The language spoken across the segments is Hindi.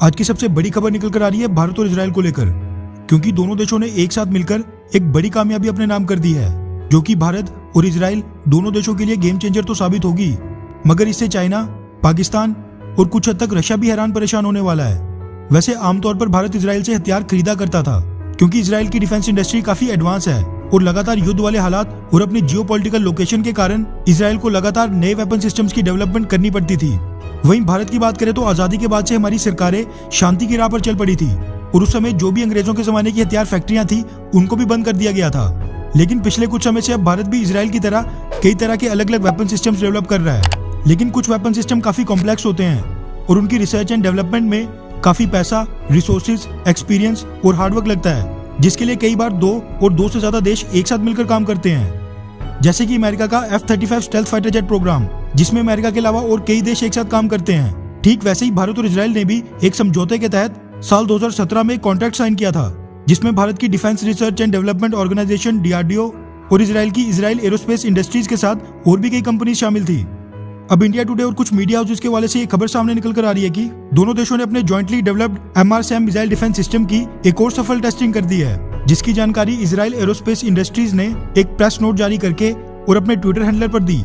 आज की सबसे बड़ी खबर निकल कर आ रही है भारत और इजराइल को लेकर, क्योंकि दोनों देशों ने एक साथ मिलकर एक बड़ी कामयाबी अपने नाम कर दी है, जो कि भारत और इजराइल दोनों देशों के लिए गेम चेंजर तो साबित होगी, मगर इससे चाइना, पाकिस्तान और कुछ हद तक रशिया भी हैरान परेशान होने वाला है। वैसे आमतौर पर भारत इजराइल से हथियार खरीदा करता था, क्योंकि इजराइल की डिफेंस इंडस्ट्री काफी एडवांस है और लगातार युद्ध वाले हालात और अपनी जियोपॉलिटिकल लोकेशन के कारण इजराइल को लगातार नए वेपन सिस्टम्स की डेवलपमेंट करनी पड़ती थी। वहीं भारत की बात करें तो आजादी के बाद से हमारी सरकारें शांति की राह पर चल पड़ी थी और उस समय जो भी अंग्रेजों के जमाने की हथियार फैक्ट्रियां थी उनको भी बंद कर दिया गया था। लेकिन पिछले कुछ समय से अब भारत भी इजराइल की तरह कई तरह के अलग अलग वेपन सिस्टम्स डेवलप कर रहा है, लेकिन कुछ वेपन सिस्टम काफी कॉम्प्लेक्स होते हैं और उनकी रिसर्च एंड डेवलपमेंट में काफी पैसा, रिसोर्सेज, एक्सपीरियंस और हार्डवर्क लगता है, जिसके लिए कई बार 2 और 2 से ज्यादा देश एक साथ मिलकर काम करते हैं। जैसे कि अमेरिका का F-35 stealth fighter jet programme, जिसमें अमेरिका के अलावा और कई देश एक साथ काम करते हैं। ठीक वैसे ही भारत और इजराइल ने भी एक समझौते के तहत साल 2017 में कॉन्ट्रैक्ट साइन किया था, जिसमें भारत की defence research and development organisation DRDO और इजराइल की इजराइल एरोस्पेस इंडस्ट्रीज के साथ और भी कई कंपनी शामिल थी। अब इंडिया टुडे और कुछ मीडिया हाउसेस के वाले से ये खबर सामने निकल कर आ रही है कि दोनों देशों ने अपने jointly developed MRSAM missile defence system की एक और सफल टेस्टिंग कर दी है, जिसकी जानकारी इजराइल एरोस्पेस इंडस्ट्रीज ने एक प्रेस नोट जारी करके और अपने ट्विटर हैंडलर पर दी।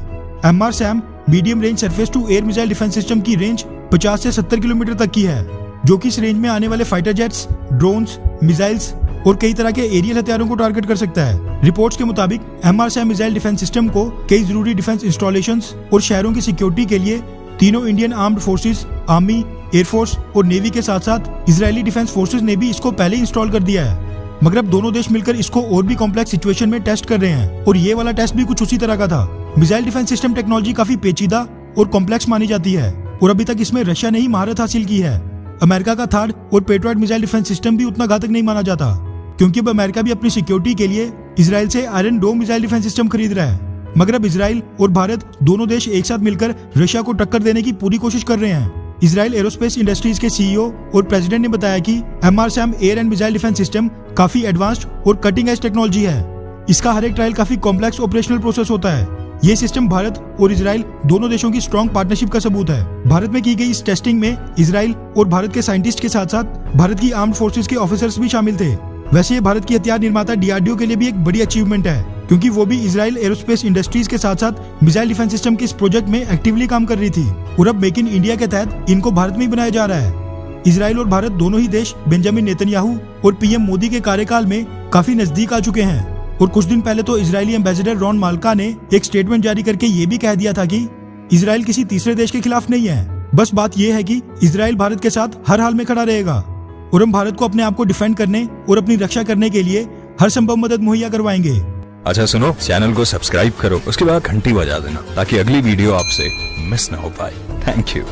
MRSAM medium range surface to air missile defence system की रेंज 50 से 70 किलोमीटर तक की है, जो कि इस रेंज में आने वाले फाइटर जेट्स, ड्रोन्स, मिसाइल्स और कई तरह के एरियल हथियारों को टारगेट कर सकता है। रिपोर्ट्स के मुताबिक MRSAM मिसाइल डिफेंस सिस्टम को कई जरूरी डिफेंस इंस्टॉलेशंस और शहरों की सिक्योरिटी के लिए तीनों Indian armed forces, army, air force और नेवी के साथ साथ इजरायली डिफेंस फोर्सेस ने भी इसको पहले इंस्टॉल कर दिया है। मगर अब दोनों देश मिलकर इसको और भी कॉम्प्लेक्स सिचुएशन में टेस्ट कर रहे हैं और ये वाला टेस्ट भी कुछ उसी तरह का था। मिसाइल डिफेंस सिस्टम टेक्नोलॉजी काफी पेचीदा और कॉम्प्लेक्स मानी जाती है और अभी तक इसमें रशिया ने ही महारत हासिल की है। अमेरिका का थार्ड और पेट्रियट मिसाइल डिफेंस सिस्टम भी उतना घातक नहीं माना जाता, क्योंकि अब अमेरिका भी अपनी सिक्योरिटी के लिए इजराइल से iron dome missile defence system खरीद रहा है। मगर अब इजराइल और भारत दोनों देश एक साथ मिलकर रशिया को टक्कर देने की पूरी कोशिश कर रहे हैं। इजराइल एरोस्पेस इंडस्ट्रीज के CEO और प्रेसिडेंट ने बताया कि MRSAM air and missile defence system काफी एडवांस्ड और कटिंग एज टेक्नोलॉजी है। इसका हर एक ट्रायल काफी कॉम्प्लेक्स ऑपरेशनल प्रोसेस होता है। ये सिस्टम भारत और इजराइल दोनों देशों की स्ट्रॉन्ग पार्टनरशिप का सबूत है। भारत में की गई इस टेस्टिंग में इजराइल और भारत के साइंटिस्ट के साथ साथ भारत की आर्म्ड फोर्सेस के ऑफिसर्स भी शामिल थे। वैसे ये भारत की हथियार निर्माता DRDO के लिए भी एक बड़ी अचीवमेंट है, क्योंकि वो भी इजराइल एरोस्पेस इंडस्ट्रीज के साथ साथ मिसाइल डिफेंस सिस्टम के इस प्रोजेक्ट में एक्टिवली काम कर रही थी और अब मेक इन इंडिया के तहत इनको भारत में ही बनाया जा रहा है। इजराइल और भारत दोनों ही देश बेंजामिन नेतन्याहू और PM मोदी के कार्यकाल में काफी नजदीक आ चुके हैं और कुछ दिन पहले तो इजरायली एम्बेसडर रॉन माल्का ने एक स्टेटमेंट जारी करके ये भी कह दिया था कि इजराइल किसी तीसरे देश के खिलाफ नहीं है, बस बात यह है कि इजराइल भारत के साथ हर हाल में खड़ा रहेगा और हम भारत को अपने आप को डिफेंड करने और अपनी रक्षा करने के लिए हर संभव मदद मुहैया करवाएंगे। अच्छा सुनो, चैनल को सब्सक्राइब करो, उसके बाद घंटी बजा देना ताकि अगली वीडियो आपसे मिस ना हो पाए। Thank you.